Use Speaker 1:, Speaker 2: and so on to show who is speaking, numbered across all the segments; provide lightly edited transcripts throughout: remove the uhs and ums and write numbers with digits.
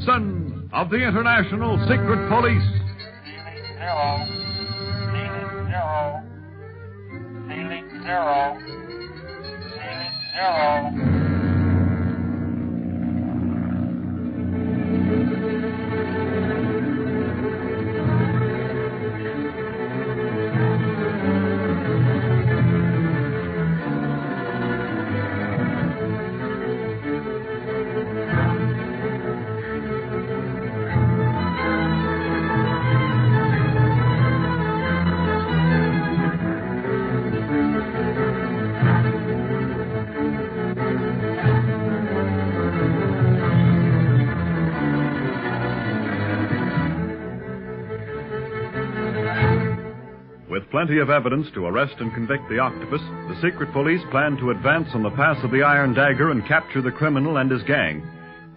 Speaker 1: Gibson of the International Secret Police.
Speaker 2: Zero. Ceiling zero. Ceiling zero. Ceiling zero.
Speaker 1: With plenty of evidence to arrest and convict the Octopus, the secret police plan to advance on the pass of the Iron Dagger and capture the criminal and his gang.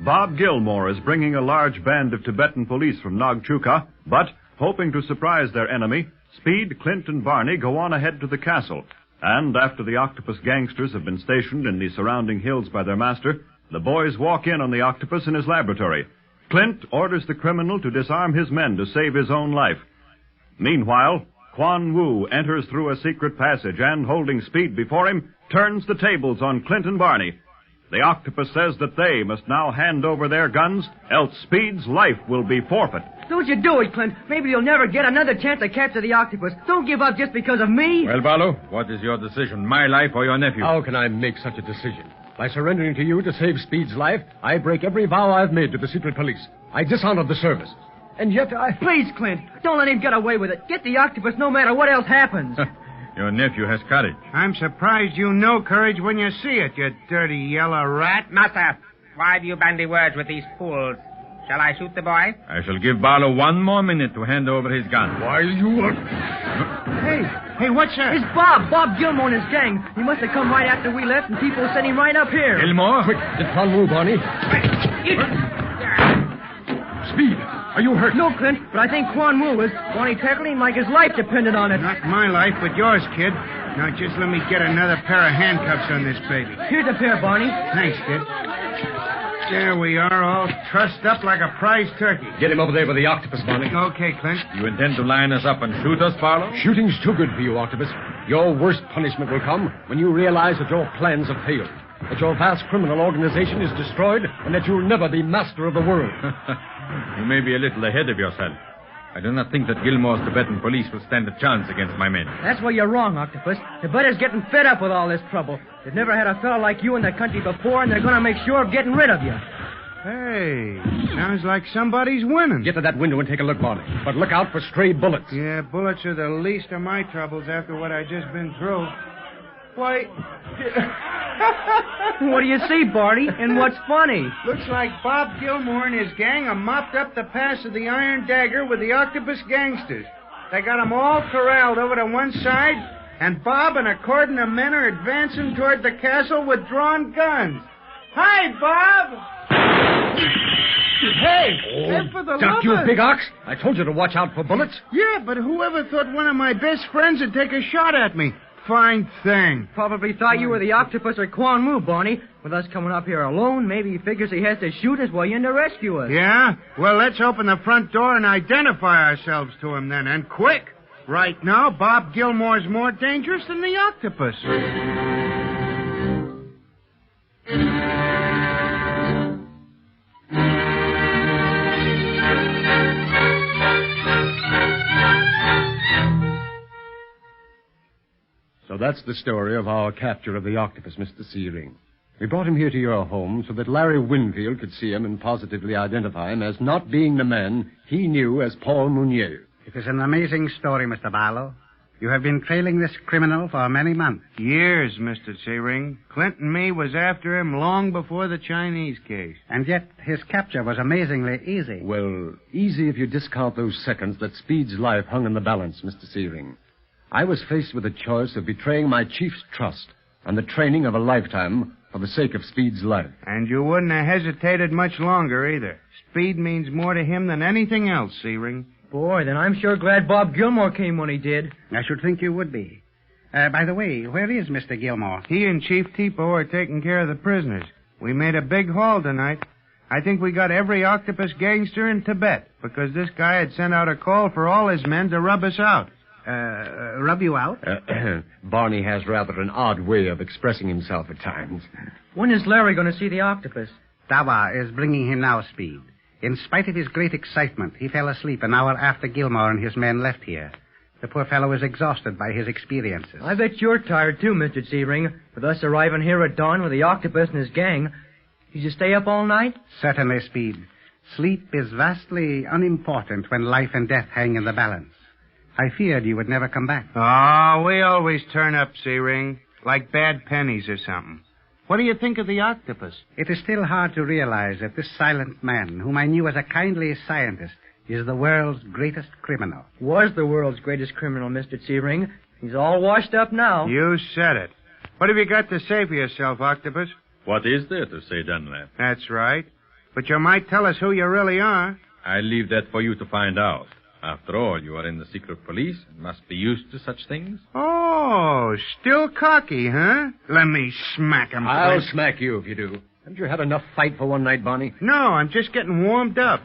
Speaker 1: Bob Gilmore is bringing a large band of Tibetan police from Nagchuka, but, hoping to surprise their enemy, Speed, Clint, and Barney go on ahead to the castle. And after the Octopus gangsters have been stationed in the surrounding hills by their master, the boys walk in on the Octopus in his laboratory. Clint orders the criminal to disarm his men to save his own life. Meanwhile, Quan Wu enters through a secret passage and, holding Speed before him, turns the tables on Clint and Barney. The Octopus says that they must now hand over their guns, else Speed's life will be forfeit.
Speaker 3: Don't you do it, Clint. Maybe you'll never get another chance to capture the Octopus. Don't give up just because of me.
Speaker 4: Well, Barlow, what is your decision? My life or your nephew?
Speaker 5: How can I make such a decision? By surrendering to you to save Speed's life, I break every vow I've made to the secret police. I dishonor the service. And yet I...
Speaker 3: Please, Clint, don't let him get away with it. Get the Octopus no matter what else happens.
Speaker 4: Your nephew has courage.
Speaker 6: I'm surprised you know courage when you see it, you dirty yellow rat.
Speaker 7: Master, why do you bandy words with these fools? Shall I shoot the boy?
Speaker 4: I shall give Barlow 1 more minute to hand over his gun.
Speaker 5: Why, you...
Speaker 6: Hey, what's that?
Speaker 3: It's Bob Gilmore and his gang. He must have come right after we left, and people sent him right up here.
Speaker 4: Gilmore?
Speaker 5: Quick, get Quan Wu, Barney. Speed, are you hurt?
Speaker 3: No, Clint, but I think Quan Wu is. Barney tackled him like his life depended on it.
Speaker 6: Not my life, but yours, kid. Now, just let me get another pair of handcuffs on this baby.
Speaker 3: Here's a pair, Barney.
Speaker 6: Thanks, kid. There we are, all trussed up like a prize turkey.
Speaker 5: Get him over there with the Octopus, Barney.
Speaker 6: Okay, Clint.
Speaker 4: You intend to line us up and shoot us, Barlow?
Speaker 5: Shooting's too good for you, Octopus. Your worst punishment will come when you realize that your plans have failed, that your vast criminal organization is destroyed, and that you'll never be master of the world.
Speaker 4: You may be a little ahead of yourself. I do not think that Gilmore's Tibetan police will stand a chance against my men.
Speaker 3: That's where you're wrong, Octopus. Tibeta's getting fed up with all this trouble. They've never had a fellow like you in the country before, and they're going to make sure of getting rid of you.
Speaker 6: Hey, sounds like somebody's winning.
Speaker 5: Get to that window and take a look, Barney. But look out for stray bullets.
Speaker 6: Yeah, bullets are the least of my troubles after what I just been through. Why...
Speaker 3: What do you see, Barney? And what's funny?
Speaker 6: Looks like Bob Gilmore and his gang have mopped up the pass of the Iron Dagger with the Octopus gangsters. They got them all corralled over to one side, and Bob and a cordon of men are advancing toward the castle with drawn guns. Hi, Bob! Hey, head for the
Speaker 5: Duck, you
Speaker 6: lovers.
Speaker 5: big ox. I told you to watch out for bullets.
Speaker 6: Yeah, but whoever thought one of my best friends would take a shot at me? Fine thing.
Speaker 3: Probably thought you were the Octopus or Quan Wu, Barney. With us coming up here alone, maybe he figures he has to shoot us while you're in to rescue us.
Speaker 6: Yeah? Well, let's open the front door and identify ourselves to him then, and quick. Right now, Bob Gilmore's more dangerous than the Octopus.
Speaker 5: So that's the story of our capture of the Octopus, Mr. Searing. We brought him here to your home so that Larry Winfield could see him and positively identify him as not being the man he knew as Paul Mounier.
Speaker 8: It is an amazing story, Mr. Barlow. You have been trailing this criminal for many months.
Speaker 6: Years, Mr. Searing. Clint and me was after him long before the Chinese case.
Speaker 8: And yet his capture was amazingly easy.
Speaker 5: Well, easy if you discount those seconds that Speed's life hung in the balance, Mr. Searing. I was faced with the choice of betraying my chief's trust and the training of a lifetime for the sake of Speed's life.
Speaker 6: And you wouldn't have hesitated much longer, either. Speed means more to him than anything else, Searing.
Speaker 3: Boy, then I'm sure glad Bob Gilmore came when he did.
Speaker 8: I should think you would be. By the way, where is Mr. Gilmore?
Speaker 6: He and Chief Tipo are taking care of the prisoners. We made a big haul tonight. I think we got every octopus gangster in Tibet because this guy had sent out a call for all his men to rub us out.
Speaker 8: Rub you out?
Speaker 5: Barney has rather an odd way of expressing himself at times.
Speaker 3: When is Larry going to see the octopus?
Speaker 8: Dawa is bringing him now, Speed. In spite of his great excitement, he fell asleep an hour after Gilmore and his men left here. The poor fellow is exhausted by his experiences.
Speaker 3: I bet you're tired, too, Mr. Searing, with us arriving here at dawn with the octopus and his gang. Did you stay up all night?
Speaker 8: Certainly, Speed. Sleep is vastly unimportant when life and death hang in the balance. I feared you would never come back.
Speaker 6: Oh, we always turn up, Searing, like bad pennies or something. What do you think of the octopus?
Speaker 8: It is still hard to realize that this silent man, whom I knew as a kindly scientist, is the world's greatest criminal.
Speaker 3: Was the world's greatest criminal, Mr. Searing. He's all washed up now.
Speaker 6: You said it. What have you got to say for yourself, Octopus?
Speaker 4: What is there to say, Dunlap?
Speaker 6: That's right. But you might tell us who you really are.
Speaker 4: I leave that for you to find out. After all, you are in the secret police and must be used to such things.
Speaker 6: Oh, still cocky, huh? Let me smack him.
Speaker 5: I'll smack you if you do. Haven't you had enough fight for one night, Barney?
Speaker 6: No, I'm just getting warmed up.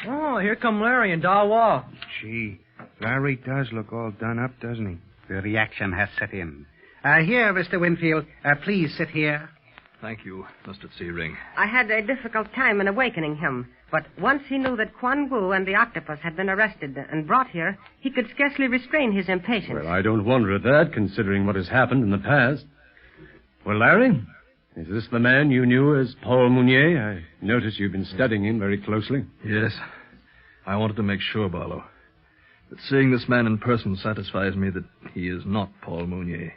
Speaker 3: Oh, here come Larry and Dawa.
Speaker 6: Gee, Larry does look all done up, doesn't he?
Speaker 8: The reaction has set in. Here, Mr. Winfield, please sit here.
Speaker 9: Thank you, Mr. Searing.
Speaker 10: I had a difficult time in awakening him, but once he knew that Quan Wu and the octopus had been arrested and brought here, he could scarcely restrain his impatience.
Speaker 5: Well, I don't wonder at that, considering what has happened in the past. Well, Larry, is this the man you knew as Paul Mounier? I notice you've been studying him very closely.
Speaker 9: Yes. I wanted to make sure, Barlow. But seeing this man in person satisfies me that he is not Paul Mounier.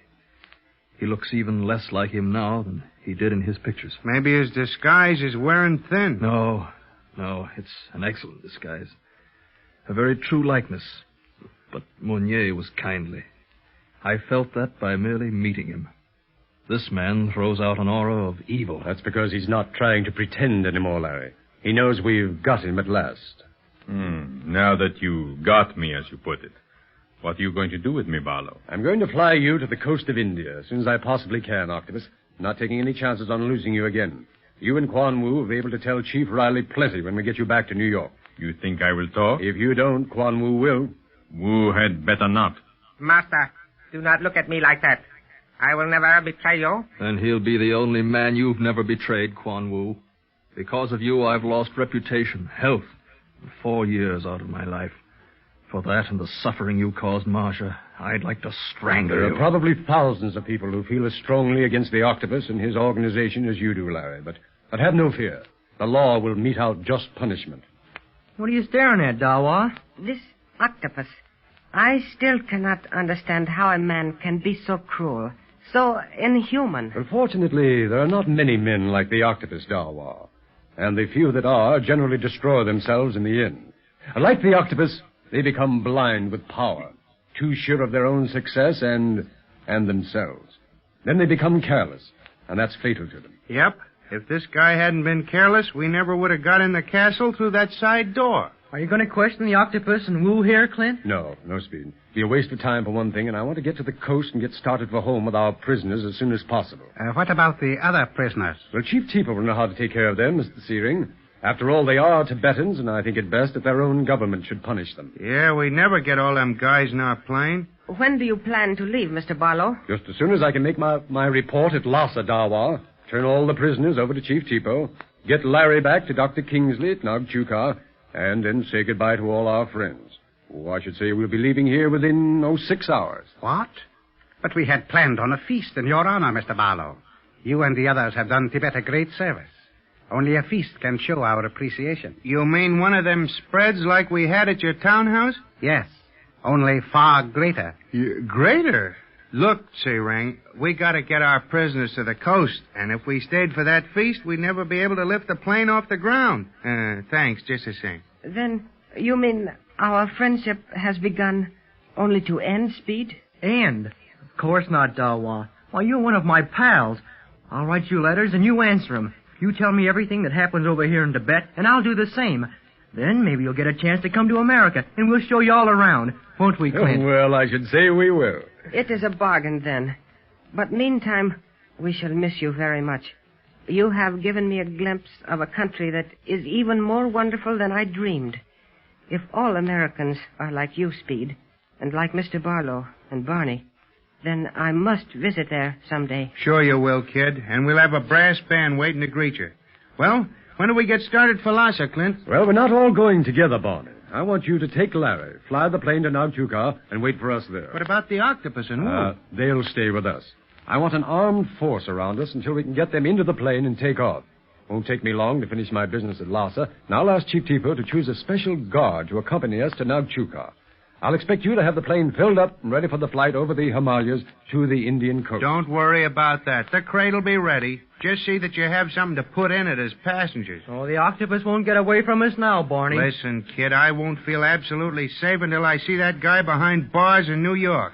Speaker 9: He looks even less like him now than he did in his pictures.
Speaker 6: Maybe his disguise is wearing thin.
Speaker 9: No, it's an excellent disguise. A very true likeness. But Mounier was kindly. I felt that by merely meeting him. This man throws out an aura of evil.
Speaker 5: That's because he's not trying to pretend anymore, Larry. He knows we've got him at last.
Speaker 4: Now that you got me, as you put it, what are you going to do with me, Barlow?
Speaker 5: I'm going to fly you to the coast of India as soon as I possibly can, Octopus. Not taking any chances on losing you again. You and Quan Wu will be able to tell Chief Riley plenty when we get you back to New York.
Speaker 4: You think I will talk?
Speaker 5: If you don't, Quan Wu will.
Speaker 4: Wu had better not.
Speaker 7: Master, do not look at me like that. I will never betray you.
Speaker 9: Then he'll be the only man you've never betrayed, Quan Wu. Because of you, I've lost reputation, health, and 4 years out of my life. For that and the suffering you caused Marcia, I'd like to strangle you.
Speaker 5: There are probably thousands of people who feel as strongly against the Octopus and his organization as you do, Larry. But have no fear. The law will mete out just punishment.
Speaker 3: What are you staring at, Dawa?
Speaker 10: This octopus. I still cannot understand how a man can be so cruel, so inhuman.
Speaker 5: Unfortunately, there are not many men like the Octopus, Dawa. And the few that are generally destroy themselves in the end. Like the Octopus, they become blind with power, too sure of their own success and themselves. Then they become careless, and that's fatal to them.
Speaker 6: Yep. If this guy hadn't been careless, we never would have got in the castle through that side door.
Speaker 3: Are you going to question the octopus and Wu here, Clint?
Speaker 5: No, Speed. It'd be a waste of time for one thing, and I want to get to the coast and get started for home with our prisoners as soon as possible.
Speaker 8: What about the other prisoners?
Speaker 5: Well, Chief Teeple will know how to take care of them, Mr. Searing. After all, they are Tibetans, and I think it best that their own government should punish them.
Speaker 6: Yeah, we never get all them guys in our plane.
Speaker 10: When do you plan to leave, Mr. Barlow?
Speaker 5: Just as soon as I can make my report at Lhasa, Dawa, turn all the prisoners over to Chief Teeple, get Larry back to Dr. Kingsley at Nagchuka, and then say goodbye to all our friends. Oh, I should say we'll be leaving here within, 6 hours.
Speaker 8: What? But we had planned on a feast in your honor, Mr. Barlow. You and the others have done Tibet a great service. Only a feast can show our appreciation.
Speaker 6: You mean one of them spreads like we had at your townhouse?
Speaker 8: Yes, only far greater.
Speaker 6: Greater? Look, Searing, we got to get our prisoners to the coast, and if we stayed for that feast, we'd never be able to lift the plane off the ground. Thanks, just the same.
Speaker 10: Then you mean our friendship has begun only to end, Speed?
Speaker 3: And? Of course not, Dawa. Why, you're one of my pals. I'll write you letters and you answer them. You tell me everything that happens over here in Tibet, and I'll do the same. Then maybe you'll get a chance to come to America, and we'll show you all around. Won't we, Clint?
Speaker 5: Well, I should say we will.
Speaker 10: It is a bargain, then. But meantime, we shall miss you very much. you have given me a glimpse of a country that is even more wonderful than I dreamed. If all Americans are like you, Speed, and like Mr. Barlow and Barney, then I must visit there someday.
Speaker 6: Sure you will, kid. And we'll have a brass band waiting to greet you. Well, when do we get started for Lhasa, Clint?
Speaker 5: Well, we're not all going together, Barney. I want you to take Larry, fly the plane to Nautuka, and wait for us there.
Speaker 6: What about the Octopus and Wolf?
Speaker 5: They'll stay with us. I want an armed force around us until we can get them into the plane and take off. Won't take me long to finish my business at Lhasa, and I'll ask Chief Tipo to choose a special guard to accompany us to Nautuka. I'll expect you to have the plane filled up and ready for the flight over the Himalayas to the Indian coast.
Speaker 6: Don't worry about that. The crate'll be ready. Just see that you have something to put in it as passengers.
Speaker 3: Oh, the Octopus won't get away from us now, Barney.
Speaker 6: Listen, kid, I won't feel absolutely safe until I see that guy behind bars in New York.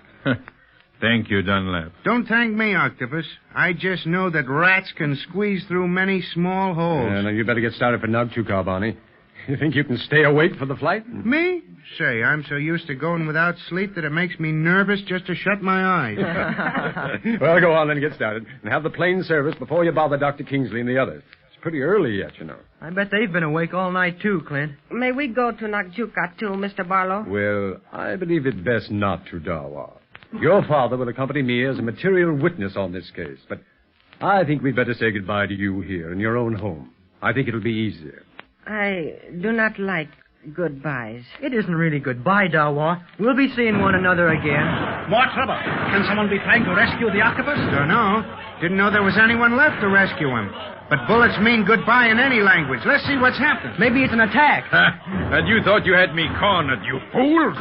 Speaker 4: Thank you, Dunlap.
Speaker 6: Don't thank me, Octopus. I just know that rats can squeeze through many small holes.
Speaker 5: Now, you better get started for Nautuka, Barney. You think you can stay awake for the flight?
Speaker 6: Me? Say, I'm so used to going without sleep that it makes me nervous just to shut my eyes.
Speaker 5: Well, go on and get started. And have the plane service before you bother Dr. Kingsley and the others. It's pretty early yet, you know.
Speaker 3: I bet they've been awake all night, too, Clint.
Speaker 10: May we go to Nautuka, too, Mr. Barlow?
Speaker 5: Well, I believe it best not to, Dawa. Your father will accompany me as a material witness on this case, but I think we'd better say goodbye to you here in your own home. I think it'll be easier.
Speaker 10: I do not like goodbyes.
Speaker 3: It isn't really goodbye, Dawa. We'll be seeing one another again.
Speaker 11: More trouble. Can someone be trying to rescue the Octopus?
Speaker 6: Don't know. Didn't know there was anyone left to rescue him. But bullets mean goodbye in any language. Let's see what's happened.
Speaker 3: Maybe it's an attack.
Speaker 4: And you thought you had me cornered, you fools.